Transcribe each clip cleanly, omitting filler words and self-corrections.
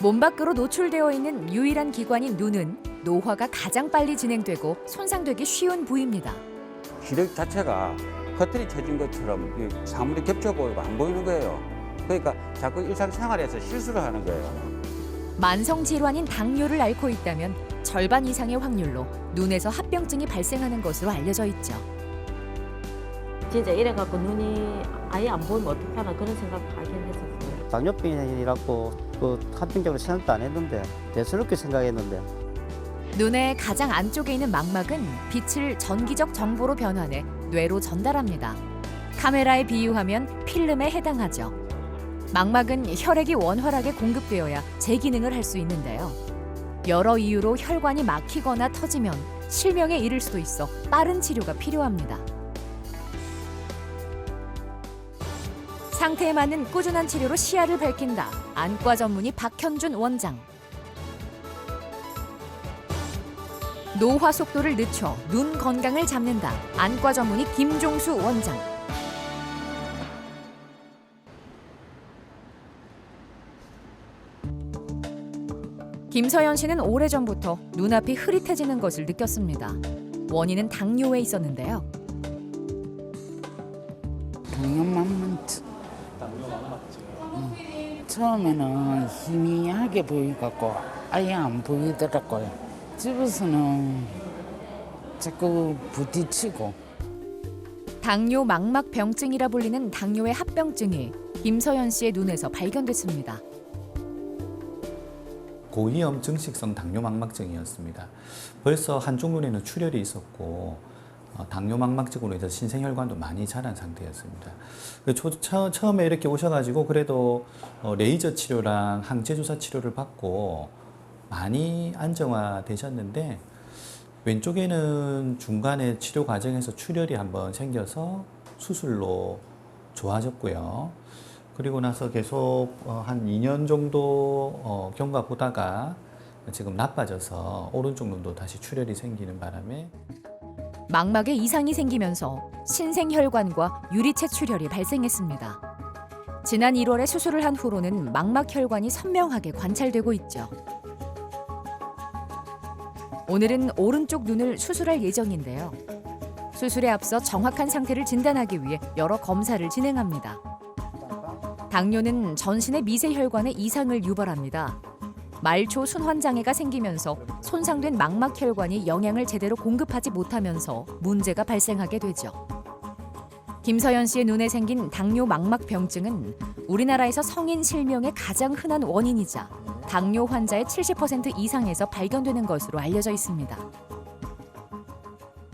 몸 밖으로 노출되어 있는 유일한 기관인 눈은 노화가 가장 빨리 진행되고 손상되기 쉬운 부위입니다. 시력 자체가 흐트리쳐진 것처럼 사물이 겹쳐 보이고 안 보이는 거예요. 그러니까 자꾸 일상생활에서 실수를 하는 거예요. 만성 질환인 당뇨를 앓고 있다면 절반 이상의 확률로 눈에서 합병증이 발생하는 것으로 알려져 있죠. 진짜 이래갖고 눈이 아예 안 보이면 어떡하나 그런 생각 하긴 했었어요. 당뇨병이라고 그 합병적으로 생각도 안 했는데 대수롭게 생각했는데 눈의 가장 안쪽에 있는 망막은 빛을 전기적 정보로 변환해 뇌로 전달합니다. 카메라에 비유하면 필름에 해당하죠. 망막은 혈액이 원활하게 공급되어야 제 기능을 할 수 있는데요. 여러 이유로 혈관이 막히거나 터지면 실명에 이를 수도 있어 빠른 치료가 필요합니다. 상태에 맞는 꾸준한 치료로 시야를 밝힌다. 안과 전문의 박현준 원장. 노화 속도를 늦춰 눈 건강을 잡는다. 안과 전문의 김종수 원장. 김서연 씨는 오래전부터 눈앞이 흐릿해지는 것을 느꼈습니다. 원인은 당뇨에 있었는데요. 당뇨망막증. 처음에는 희미하게 보이갖고 아예 안 보이더라고요. 집에서는 자꾸 부딪히고. 당뇨 망막병증이라 불리는 당뇨의 합병증이 김서연 씨의 눈에서 발견됐습니다. 고위험 증식성 당뇨망막증이었습니다. 벌써 한쪽 눈에는 출혈이 있었고 당뇨망막증으로 인해서 신생혈관도 많이 자란 상태였습니다. 처음에 이렇게 오셔가지고 그래도 레이저 치료랑 항체주사 치료를 받고 많이 안정화되셨는데 왼쪽에는 중간에 치료 과정에서 출혈이 한번 생겨서 수술로 좋아졌고요. 그리고 나서 계속 한 2년 정도 경과 보다가 지금 나빠져서 오른쪽 눈도 다시 출혈이 생기는 바람에 망막에 이상이 생기면서 신생혈관과 유리체 출혈이 발생했습니다. 지난 1월에 수술을 한 후로는 망막혈관이 선명하게 관찰되고 있죠. 오늘은 오른쪽 눈을 수술할 예정인데요. 수술에 앞서 정확한 상태를 진단하기 위해 여러 검사를 진행합니다. 당뇨는 전신의 미세혈관에 이상을 유발합니다. 말초 순환장애가 생기면서 손상된 망막혈관이 영양을 제대로 공급하지 못하면서 문제가 발생하게 되죠. 김서연 씨의 눈에 생긴 당뇨 망막병증은 우리나라에서 성인 실명의 가장 흔한 원인이자 당뇨 환자의 70% 이상에서 발견되는 것으로 알려져 있습니다.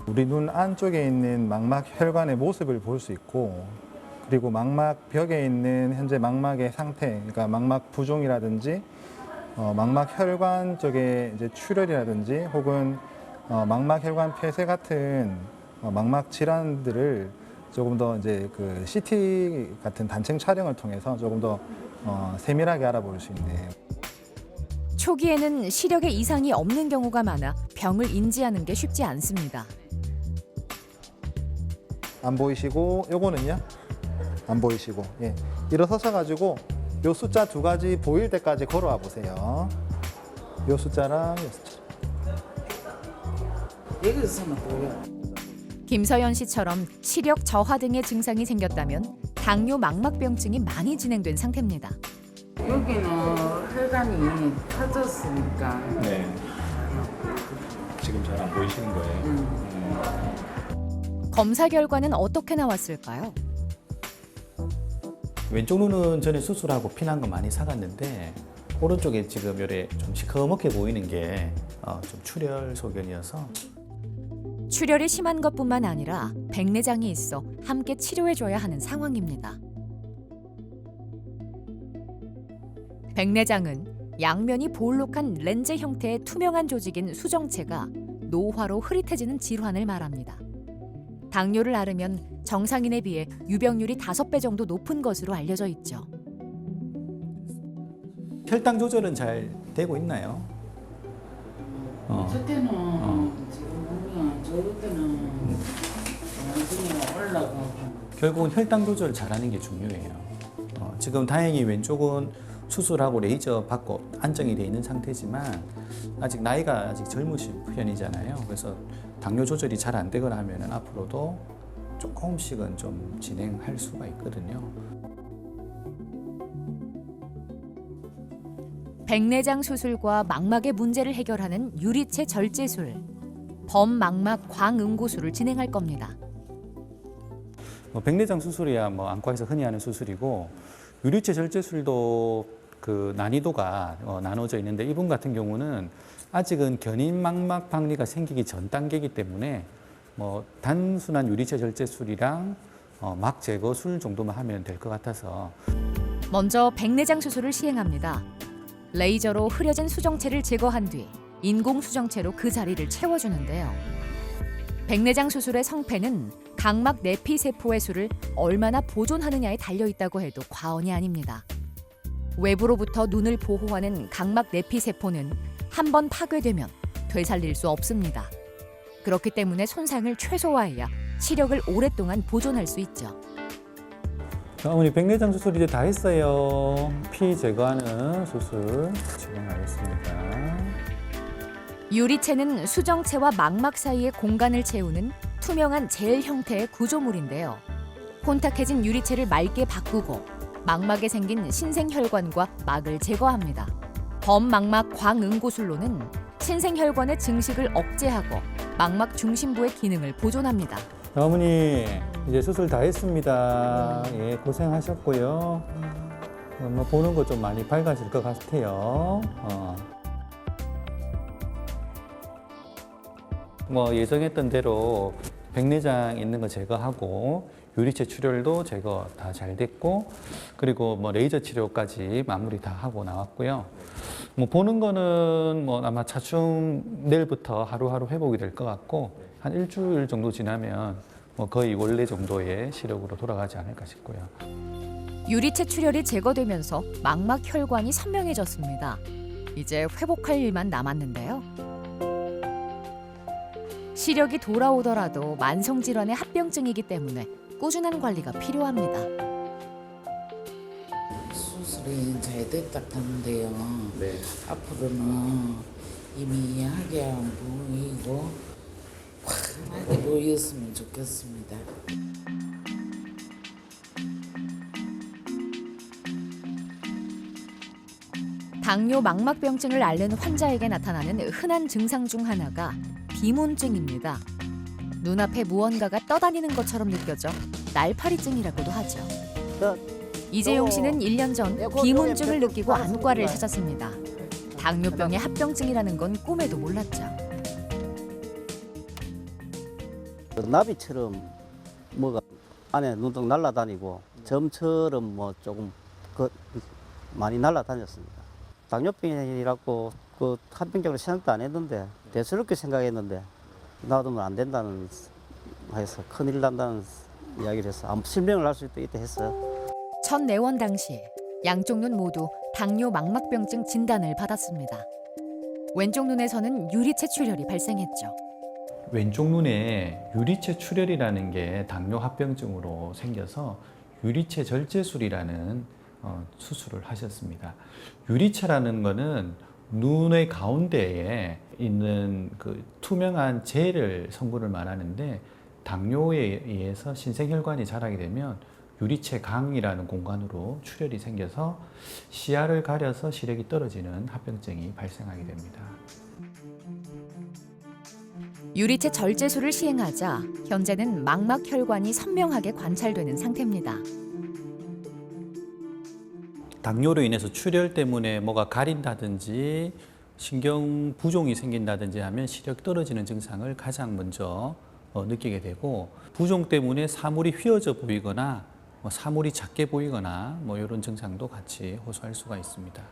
우리 눈 안쪽에 있는 망막혈관의 모습을 볼 수 있고 그리고 망막벽에 있는 현재 망막의 상태, 그러니까 망막 부종이라든지 망막혈관 쪽에 이제 출혈이라든지 혹은 망막혈관 폐쇄 같은 망막 질환들을 조금 더 이제 그 CT 같은 단층 촬영을 통해서 조금 더 세밀하게 알아볼 수 있네요. 초기에는 시력에 이상이 없는 경우가 많아 병을 인지하는 게 쉽지 않습니다. 안 보이시고 요거는요? 안 보이시고 예. 일어서셔가지고 요 숫자 2가지 보일 때까지 걸어와 보세요. 요 숫자랑 요 숫자. 여기서는 보여. 김서연 씨처럼 시력 저하 등의 증상이 생겼다면 당뇨 망막병증이 많이 진행된 상태입니다. 여기는 혈관이 터졌으니까. 네. 지금 잘 안 보이시는 거예요? 검사 결과는 어떻게 나왔을까요? 왼쪽 눈은 전에 수술하고 피난 거 많이 사갔는데 오른쪽에 지금 요래 좀 시커멓게 보이는 게 좀 출혈 소견이어서 출혈이 심한 것뿐만 아니라 백내장이 있어 함께 치료해줘야 하는 상황입니다. 백내장은 양면이 볼록한 렌즈 형태의 투명한 조직인 수정체가 노화로 흐릿해지는 질환을 말합니다. 당뇨를 앓으면 정상인에 비해 유병률이 5배 정도 높은 것으로 알려져 있죠. 혈당 조절은 잘 되고 있나요? 저 때는 지금 보면 저 때는 완전히 올라가고. 결국은 혈당 조절 잘하는 게 중요해요. 지금 다행히 왼쪽은 수술하고 레이저 받고 안정이 돼 있는 상태지만 아직 나이가 아직 젊으신 편이잖아요. 그래서 당뇨 조절이 잘 안 되거나 하면 앞으로도 조금씩은 좀 진행할 수가 있거든요. 백내장 수술과 망막의 문제를 해결하는 유리체 절제술, 범망막 광응고술을 진행할 겁니다. 백내장 수술이야 뭐 안과에서 흔히 하는 수술이고 유리체 절제술도 그 난이도가 나눠져 있는데 이분 같은 경우는 아직은 견인 망막 박리가 생기기 전 단계이기 때문에 뭐 단순한 유리체 절제술이랑 막 제거술 정도만 하면 될 것 같아서 먼저 백내장 수술을 시행합니다. 레이저로 흐려진 수정체를 제거한 뒤 인공 수정체로 그 자리를 채워주는데요. 백내장 수술의 성패는 각막 내피 세포의 수를 얼마나 보존하느냐에 달려 있다고 해도 과언이 아닙니다. 외부로부터 눈을 보호하는 각막 내피 세포는 한 번 파괴되면 되살릴 수 없습니다. 그렇기 때문에 손상을 최소화해야 시력을 오랫동안 보존할 수 있죠. 어머니 백내장 수술 이제 다 했어요. 피 제거하는 수술 진행하겠습니다. 유리체는 수정체와 망막 사이의 공간을 채우는 투명한 젤 형태의 구조물인데요. 혼탁해진 유리체를 맑게 바꾸고 망막에 생긴 신생혈관과 막을 제거합니다. 범망막 광응고술로는 신생혈관의 증식을 억제하고 망막 중심부의 기능을 보존합니다. 어머니 이제 수술 다 했습니다. 예, 고생하셨고요. 뭐 보는 거 좀 많이 밝아질 것 같아요. 뭐 예정했던 대로 백내장 있는 거 제거하고 유리체 출혈도 제거 다 잘 됐고 그리고 뭐 레이저 치료까지 마무리 다 하고 나왔고요. 뭐 보는 거는 뭐 아마 차츰 내일부터 하루하루 회복이 될 것 같고 한 일주일 정도 지나면 뭐 거의 원래 정도의 시력으로 돌아가지 않을까 싶고요. 유리체 출혈이 제거되면서 망막 혈관이 선명해졌습니다. 이제 회복할 일만 남았는데요. 시력이 돌아오더라도 만성 질환의 합병증이기 때문에 꾸준한 관리가 필요합니다. 수술이 잘 됐다 하는데요. 네. 앞으로는 희미하게 안 보이고 환하게 보였으면 좋겠습니다. 당뇨 망막병증을 앓는 환자에게 나타나는 흔한 증상 중 하나가 비문증입니다. 눈앞에 무언가가 떠다니는 것처럼 느껴져 날파리증이라고도 하죠. 이재용 씨는 1년 전 비문증을 느끼고 안과를 찾았습니다. 당뇨병의 합병증이라는 건 꿈에도 몰랐죠. 나비처럼 뭐가 안에 눈동 날아다니고 점처럼 뭐 조금 많이 날아다녔습니다. 당뇨병이라고 그 합병적으로 생각도 안 했는데 대수롭게 생각했는데 놔두면 안 된다는 해서 큰일 난다는 이야기를 해서 아무 실명을 할 수 있다 했어요. 첫 내원 당시 양쪽 눈 모두 당뇨 망막병증 진단을 받았습니다. 왼쪽 눈에서는 유리체 출혈이 발생했죠. 왼쪽 눈에 유리체 출혈이라는 게 당뇨 합병증으로 생겨서 유리체 절제술이라는 수술을 하셨습니다. 유리체라는 거는 눈의 가운데에 있는 그 투명한 젤을 성분을 말하는데 당뇨에 의해서 신생혈관이 자라게 되면 유리체 강이라는 공간으로 출혈이 생겨서 시야를 가려서 시력이 떨어지는 합병증이 발생하게 됩니다. 유리체 절제술을 시행하자 현재는 망막 혈관이 선명하게 관찰되는 상태입니다. 당뇨로 인해서 출혈 때문에 뭐가 가린다든지 신경 부종이 생긴다든지 하면 시력이 떨어지는 증상을 가장 먼저 느끼게 되고 부종 때문에 사물이 휘어져 보이거나 사물이 작게 보이거나 이런 증상도 같이 호소할 수가 있습니다.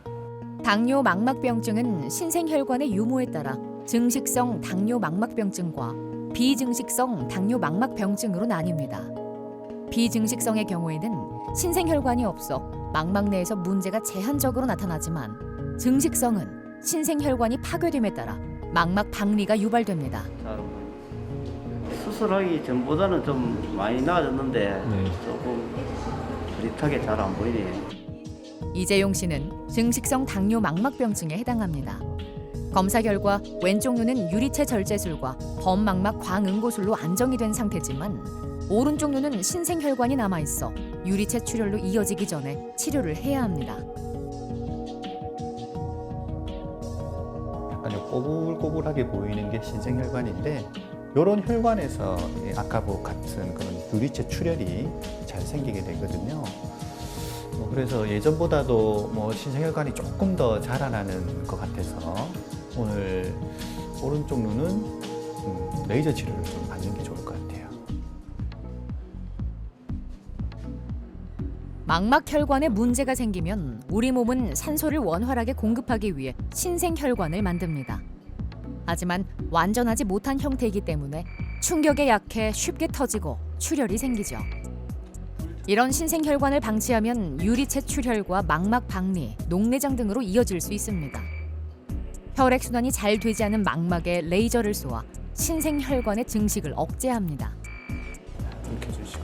당뇨 망막병증은 신생혈관의 유무에 따라 증식성 당뇨 망막병증과 비증식성 당뇨 망막병증으로 나뉩니다. 비증식성의 경우에는 신생혈관이 없어 망막 내에서 문제가 제한적으로 나타나지만 증식성은 신생혈관이 파괴됨에 따라 망막 박리가 유발됩니다. 수술하기 전보다는 좀 많이 나아졌는데 조금 흐릿하게 잘 안 보이네요. 이재용 씨는 증식성 당뇨 망막병증에 해당합니다. 검사 결과 왼쪽 눈은 유리체 절제술과 범망막 광응고술로 안정이 된 상태지만 오른쪽 눈은 신생혈관이 남아있어 유리체 출혈로 이어지기 전에 치료를 해야 합니다. 약간 꼬불꼬불하게 보이는 게 신생혈관인데 이런 혈관에서 아까 같은 그런 유리체 출혈이 잘 생기게 되거든요. 그래서 예전보다도 신생혈관이 조금 더 자라나는 것 같아서 오늘 오른쪽 눈은 레이저 치료를 좀 받는 게 좋을 것 같아요. 망막혈관에 문제가 생기면 우리 몸은 산소를 원활하게 공급하기 위해 신생혈관을 만듭니다. 하지만 완전하지 못한 형태이기 때문에 충격에 약해 쉽게 터지고 출혈이 생기죠. 이런 신생혈관을 방치하면 유리체 출혈과 망막 박리, 녹내장 등으로 이어질 수 있습니다. 혈액순환이 잘 되지 않은 망막에 레이저를 쏘아 신생혈관의 증식을 억제합니다. 이렇게 해주시고.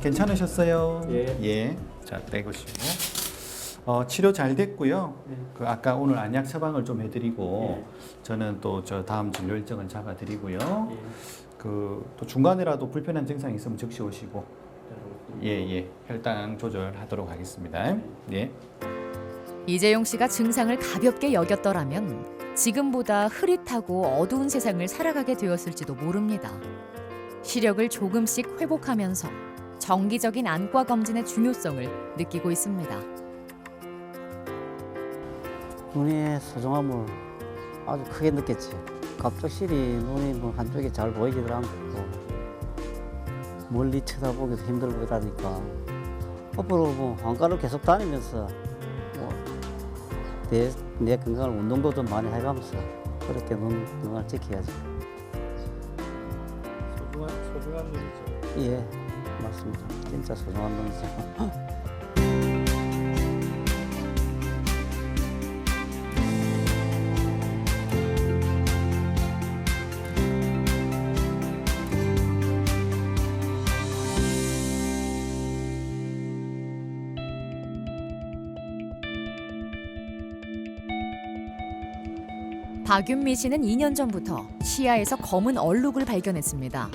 괜찮으셨어요? 예. 자, 떼보시고. 치료 잘 됐고요. 그 아까 오늘 안약 처방을 좀 해드리고 저는 또 저 다음 진료 일정을 잡아드리고요. 또 중간에라도 불편한 증상이 있으면 즉시 오시고. 혈당 조절하도록 하겠습니다. 예. 이재용 씨가 증상을 가볍게 여겼더라면 지금보다 흐릿하고 어두운 세상을 살아가게 되었을지도 모릅니다. 시력을 조금씩 회복하면서 정기적인 안과 검진의 중요성을 느끼고 있습니다. 눈의 소중함을 아주 크게 느꼈지. 갑작스레 눈이 한쪽이 잘 보이지도 않고 멀리 쳐다보기도 힘들고 이러니까 앞으로 안과를 계속 다니면서 내 건강을 운동도 좀 많이 해가면서 그렇게 눈을 지켜야지. 소중한 눈이죠. 예, 맞습니다. 진짜 소중한 눈이죠. 박윤미 씨는 2년 전부터 시야에서 검은 얼룩을 발견했습니다.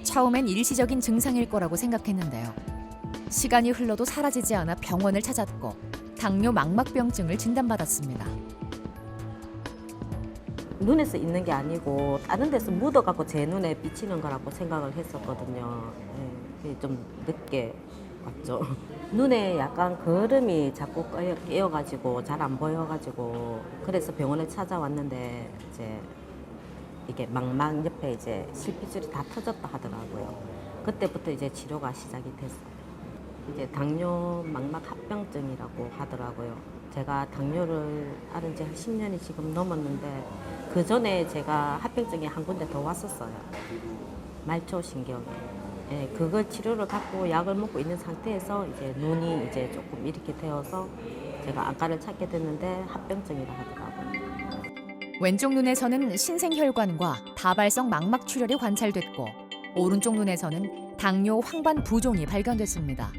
처음엔 일시적인 증상일 거라고 생각했는데요. 시간이 흘러도 사라지지 않아 병원을 찾았고 당뇨 망막병증을 진단받았습니다. 눈에서 있는 게 아니고 다른 데서 묻어갖고 제 눈에 비치는 거라고 생각을 했었거든요. 그게 좀 늦게 왔죠. 눈에 약간 거름이 자꾸 끼어가지고 잘 안 보여가지고 그래서 병원에 찾아왔는데 이제 이게 망막 옆에 이제 실핏줄이 다 터졌다 하더라고요. 그때부터 이제 치료가 시작이 됐어요. 이제 당뇨 망막 합병증이라고 하더라고요. 제가 당뇨를 앓은 지 한 10년이 지금 넘었는데 그 전에 제가 합병증이 한 군데 더 왔었어요. 말초신경에. 예, 그걸 치료를 받고 약을 먹고 있는 상태에서 이제 눈이 이제 조금 이렇게 되어서 제가 안과를 찾게 됐는데 합병증이라 하더라고요. 왼쪽 눈에서는 신생혈관과 다발성 망막 출혈이 관찰됐고 오른쪽 눈에서는 당뇨 황반 부종이 발견됐습니다.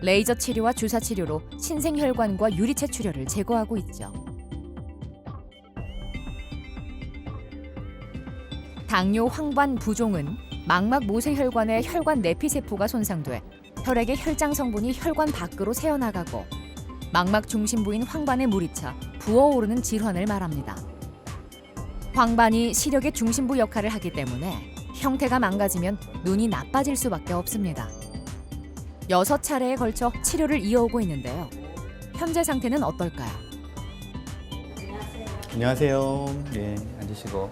레이저 치료와 주사 치료로 신생혈관과 유리체 출혈을 제거하고 있죠. 당뇨 황반 부종은 망막 모세혈관의 혈관 내피세포가 손상돼 혈액의 혈장 성분이 혈관 밖으로 새어나가고 망막 중심부인 황반에 물이 차 부어오르는 질환을 말합니다. 황반이 시력의 중심부 역할을 하기 때문에 형태가 망가지면 눈이 나빠질 수밖에 없습니다. 6차례에 걸쳐 치료를 이어오고 있는데요. 현재 상태는 어떨까요? 안녕하세요. 예, 앉으시고.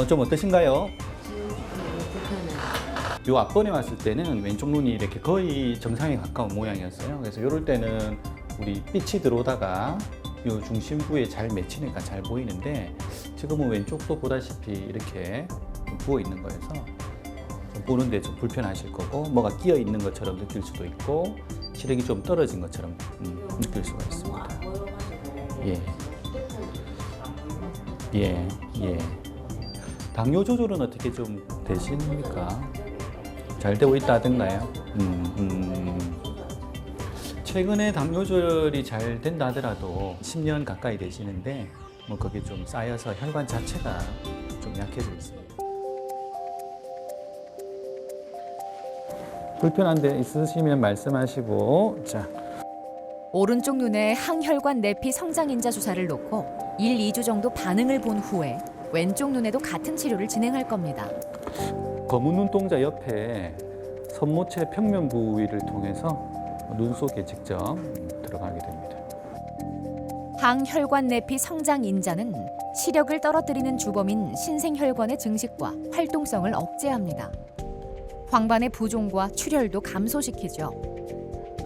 좀 어떠신가요? 요 앞번에 왔을 때는 왼쪽 눈이 이렇게 거의 정상에 가까운 모양이었어요. 그래서 이럴 때는 우리 빛이 들어오다가 요 중심부에 잘 맺히니까 잘 보이는데 지금은 왼쪽도 보다시피 이렇게 부어 있는 거여서 좀 보는데 좀 불편하실 거고 뭐가 끼어 있는 것처럼 느낄 수도 있고 시력이 좀 떨어진 것처럼 느낄 수가 있습니다. 예. 당뇨 조절은 어떻게 좀 되십니까? 잘 되고 있다든가요? 최근에 당 조절이 잘 된다 하더라도 10년 가까이 되시는데 뭐 그게 좀 쌓여서 혈관 자체가 좀 약해져 있습니다. 불편한 데 있으시면 말씀하시고. 자, 오른쪽 눈에 항혈관 내피 성장인자 주사를 놓고 1, 2주 정도 반응을 본 후에 왼쪽 눈에도 같은 치료를 진행할 겁니다. 검은 눈동자 옆에 선모체 평면 부위를 통해서 눈 속에 직접 들어가게 됩니다. 항혈관 내피 성장인자는 시력을 떨어뜨리는 주범인 신생혈관의 증식과 활동성을 억제합니다. 황반의 부종과 출혈도 감소시키죠.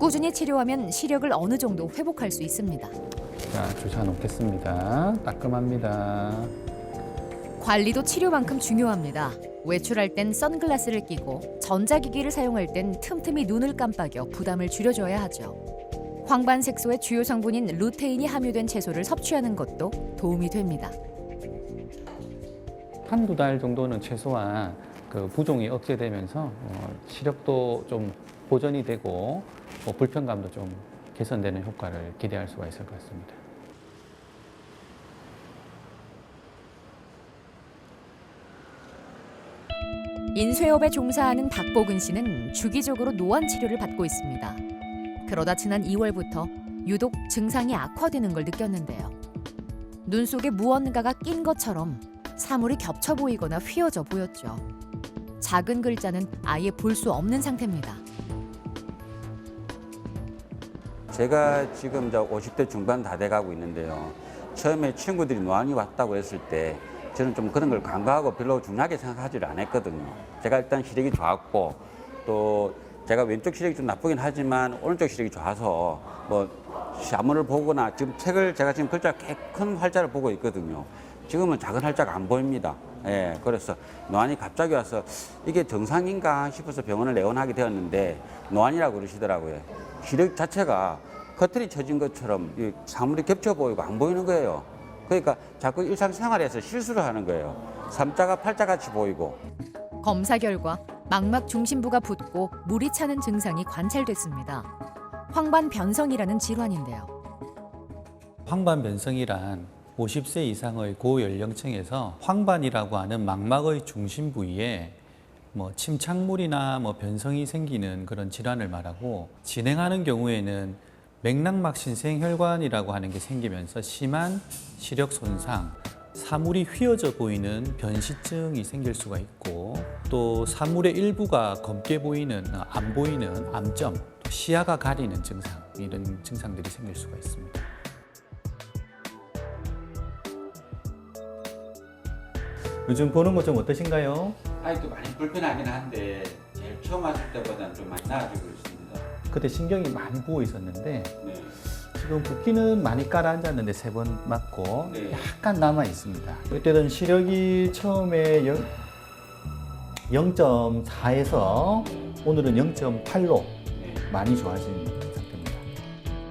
꾸준히 치료하면 시력을 어느 정도 회복할 수 있습니다. 자, 주사 놓겠습니다. 따끔합니다. 관리도 치료만큼 중요합니다. 외출할 땐 선글라스를 끼고 전자기기를 사용할 땐 틈틈이 눈을 깜빡여 부담을 줄여줘야 하죠. 황반 색소의 주요 성분인 루테인이 함유된 채소를 섭취하는 것도 도움이 됩니다. 한두 달 정도는 최소한 그 부종이 억제되면서 시력도 좀 보전이 되고 불편감도 좀 개선되는 효과를 기대할 수가 있을 것 같습니다. 인쇄업에 종사하는 박보근 씨는 주기적으로 노안 치료를 받고 있습니다. 그러다 지난 2월부터 유독 증상이 악화되는 걸 느꼈는데요. 눈 속에 무언가가 낀 것처럼 사물이 겹쳐 보이거나 휘어져 보였죠. 작은 글자는 아예 볼 수 없는 상태입니다. 제가 지금 50대 중반 다 돼가고 있는데요. 처음에 친구들이 노안이 왔다고 했을 때 저는 좀 그런 걸 간과하고 별로 중요하게 생각하지를 않았거든요. 제가 일단 시력이 좋았고 또 제가 왼쪽 시력이 좀 나쁘긴 하지만 오른쪽 시력이 좋아서 뭐 시한문을 보거나 지금 책을 제가 지금 글자 꽤 큰 활자를 보고 있거든요. 지금은 작은 활자가 안 보입니다. 예, 그래서 노안이 갑자기 와서 이게 정상인가 싶어서 병원을 내원하게 되었는데 노안이라고 그러시더라고요. 시력 자체가 커튼이 쳐진 것처럼 이 사물이 겹쳐 보이고 안 보이는 거예요. 그러니까 자꾸 일상생활에서 실수를 하는 거예요. 삼자가 팔자같이 보이고. 검사 결과 망막 중심부가 붓고 물이 차는 증상이 관찰됐습니다. 황반 변성이라는 질환인데요. 황반 변성이란 50세 이상의 고연령층에서 황반이라고 하는 망막의 중심 부위에 침착물이나 변성이 생기는 그런 질환을 말하고, 진행하는 경우에는 맥락막 신생혈관이라고 하는 게 생기면서 심한 시력 손상, 사물이 휘어져 보이는 변시증이 생길 수가 있고, 또 사물의 일부가 검게 보이는, 안 보이는 암점, 시야가 가리는 증상, 이런 증상들이 생길 수가 있습니다. 요즘 보는 거 좀 어떠신가요? 아직도 많이 불편하긴 한데 제일 처음 왔을 때보다는 좀 많이 나아지고 있습니다. 그때 신경이 많이 부어 있었는데 네. 지금 붓기는 많이 깔아앉았는데 3번 맞고 네. 약간 남아 있습니다. 그때는 시력이 처음에 0.4에서 오늘은 0.8로 많이 좋아진 상태입니다.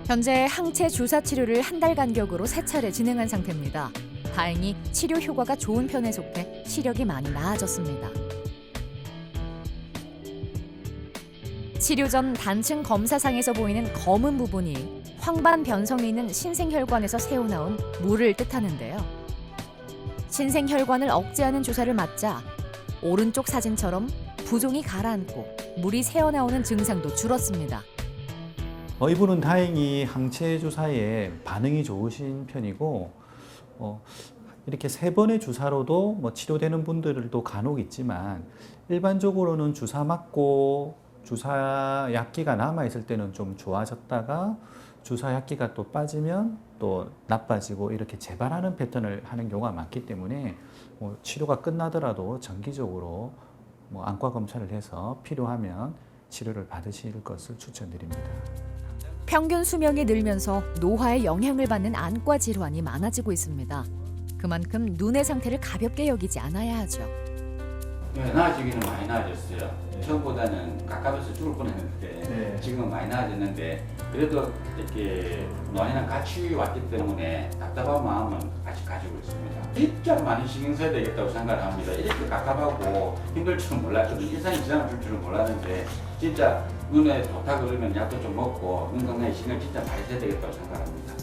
현재 항체 주사 치료를 한 달 간격으로 3차례 진행한 상태입니다. 다행히 치료 효과가 좋은 편에 속해 시력이 많이 나아졌습니다. 치료 전 단층 검사상에서 보이는 검은 부분이 황반 변성이 있는 신생혈관에서 새어나온 물을 뜻하는데요. 신생혈관을 억제하는 주사를 맞자 오른쪽 사진처럼 부종이 가라앉고 물이 새어나오는 증상도 줄었습니다. 이분은 다행히 항체 주사에 반응이 좋으신 편이고, 이렇게 3번의 주사로도 치료되는 분들도 간혹 있지만, 일반적으로는 주사 맞고 주사 약기가 남아 있을 때는 좀 좋아졌다가 주사 약기가 또 빠지면 또 나빠지고 이렇게 재발하는 패턴을 하는 경우가 많기 때문에 치료가 끝나더라도 정기적으로 안과 검사를 해서 필요하면 치료를 받으실 것을 추천드립니다. 평균 수명이 늘면서 노화에 영향을 받는 안과 질환이 많아지고 있습니다. 그만큼 눈의 상태를 가볍게 여기지 않아야 하죠. 네, 나아지기는 많이 나아졌어요. 처음보다는 깝깝해서 죽을 뻔했는데 지금은 많이 나아졌는데, 그래도 이렇게 노안이랑 같이 왔기 때문에 답답한 마음은 아직 가지고 있습니다. 진짜 많이 신경 써야 되겠다고 생각을 합니다. 이렇게 깝깝하고 힘들 줄은 몰랐거든요. 일상이 지장을 줄 줄은 몰랐는데 진짜 눈에 좋다 그러면 약도 좀 먹고 눈 건강에 신경 진짜 많이 써야 되겠다고 생각합니다.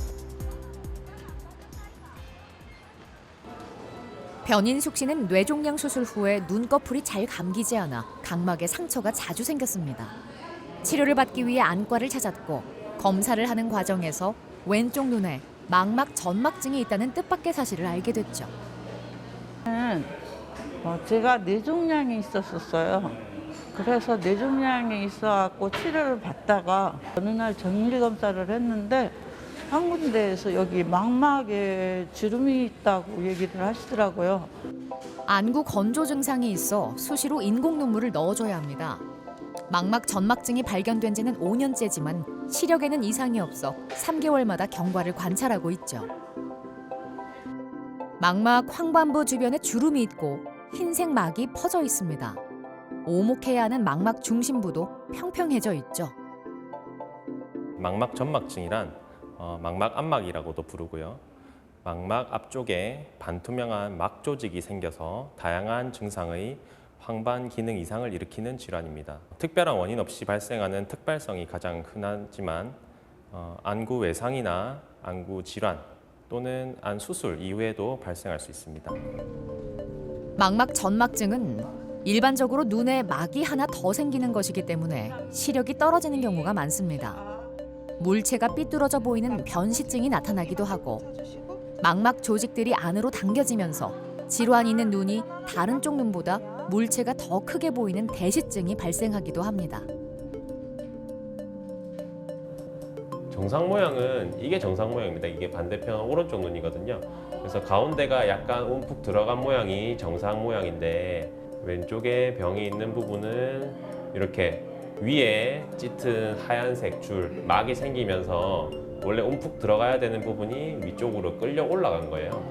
변인숙 씨는 뇌종양 수술 후에 눈꺼풀이 잘 감기지 않아 각막에 상처가 자주 생겼습니다. 치료를 받기 위해 안과를 찾았고 검사를 하는 과정에서 왼쪽 눈에 망막 전막증이 있다는 뜻밖의 사실을 알게 됐죠. 제가 뇌종양이 있었어요. 그래서 뇌종양이 있어갖고 치료를 받다가 어느 날 정밀검사를 했는데 한 군데에서 여기 망막에 주름이 있다고 얘기를 하시더라고요. 안구 건조 증상이 있어 수시로 인공 눈물을 넣어줘야 합니다. 망막 전막증이 발견된 지는 5년째지만 시력에는 이상이 없어 3개월마다 경과를 관찰하고 있죠. 망막 황반부 주변에 주름이 있고 흰색 막이 퍼져 있습니다. 오목해야 하는 망막 중심부도 평평해져 있죠. 망막 전막증이란 망막 압막이라고도 부르고요. 망막 앞쪽에 반투명한 막 조직이 생겨서 다양한 증상의 황반 기능 이상을 일으키는 질환입니다. 특별한 원인 없이 발생하는 특발성이 가장 흔하지만 안구 외상이나 안구 질환 또는 안 수술 이후에도 발생할 수 있습니다. 망막 전막증은 일반적으로 눈에 막이 하나 더 생기는 것이기 때문에 시력이 떨어지는 경우가 많습니다. 물체가 삐뚤어져 보이는 변시증이 나타나기도 하고 망막 조직들이 안으로 당겨지면서 질환이 있는 눈이 다른 쪽 눈보다 물체가 더 크게 보이는 대시증이 발생하기도 합니다. 정상 모양은 이게 정상 모양입니다. 이게 반대편 오른쪽 눈이거든요. 그래서 가운데가 약간 움푹 들어간 모양이 정상 모양인데 왼쪽에 병이 있는 부분은 이렇게 위에 짙은 하얀색 줄 막이 생기면서 원래 움푹 들어가야 되는 부분이 위쪽으로 끌려 올라간 거예요.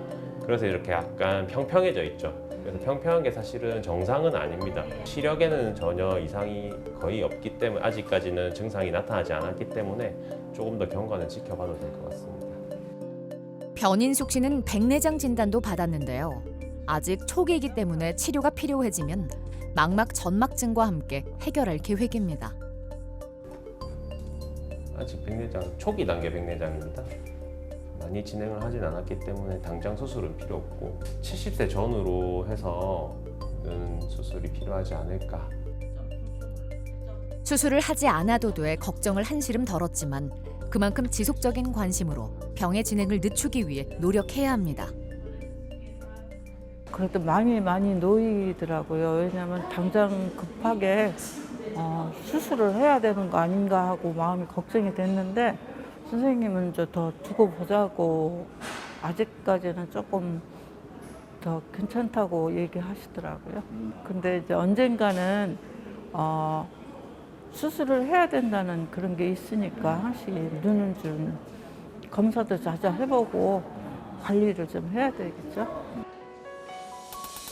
그래서 이렇게 약간 평평해져 있죠. 그래서 평평한 게 사실은 정상은 아닙니다. 시력에는 전혀 이상이 거의 없기 때문에 아직까지는 증상이 나타나지 않았기 때문에 조금 더 경과는 지켜봐도 될 것 같습니다. 변인숙 씨는 백내장 진단도 받았는데요. 아직 초기이기 때문에 치료가 필요해지면 망막 전막증과 함께 해결할 계획입니다. 아직 백내장 초기 단계 백내장입니다. 많이 진행을 하진 않았기 때문에 당장 수술은 필요 없고 70세 전후로 해서는 수술이 필요하지 않을까. 수술을 하지 않아도 돼 걱정을 한시름 덜었지만 그만큼 지속적인 관심으로 병의 진행을 늦추기 위해 노력해야 합니다. 그래도 많이 놓이더라고요. 왜냐하면 당장 급하게 수술을 해야 되는 거 아닌가 하고 마음이 걱정이 됐는데 선생님은 더 두고 보자고 아직까지는 조금 더 괜찮다고 얘기하시더라고요. 근데 이제 언젠가는 수술을 해야 된다는 그런 게 있으니까 하나씩 눈은 좀 검사도 자주 해보고 관리를 좀 해야 되겠죠.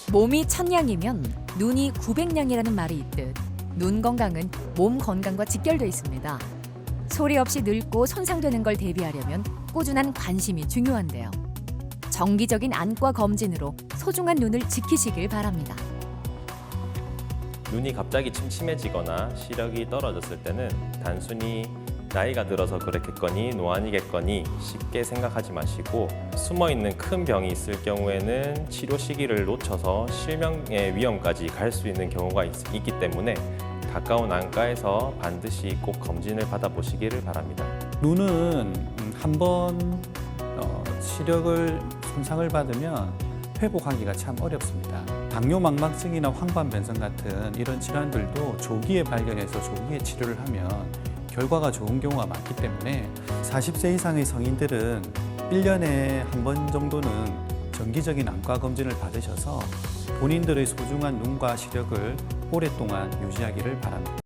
몸이 천냥이면 눈이 900냥이라는 말이 있듯 눈 건강은 몸 건강과 직결돼 있습니다. 소리 없이 늙고 손상되는 걸 대비하려면 꾸준한 관심이 중요한데요. 정기적인 안과 검진으로 소중한 눈을 지키시길 바랍니다. 눈이 갑자기 침침해지거나 시력이 떨어졌을 때는 단순히 나이가 들어서 그렇겠거니 노안이겠거니 쉽게 생각하지 마시고 숨어있는 큰 병이 있을 경우에는 치료 시기를 놓쳐서 실명의 위험까지 갈 수 있는 경우가 있기 때문에 가까운 안과에서 반드시 꼭 검진을 받아보시기를 바랍니다. 눈은 한번 시력을 손상을 받으면 회복하기가 참 어렵습니다. 당뇨 망막증이나 황반변성 같은 이런 질환들도 조기에 발견해서 조기에 치료를 하면 결과가 좋은 경우가 많기 때문에 40세 이상의 성인들은 1년에 한 번 정도는 정기적인 안과 검진을 받으셔서 본인들의 소중한 눈과 시력을 오랫동안 유지하기를 바랍니다.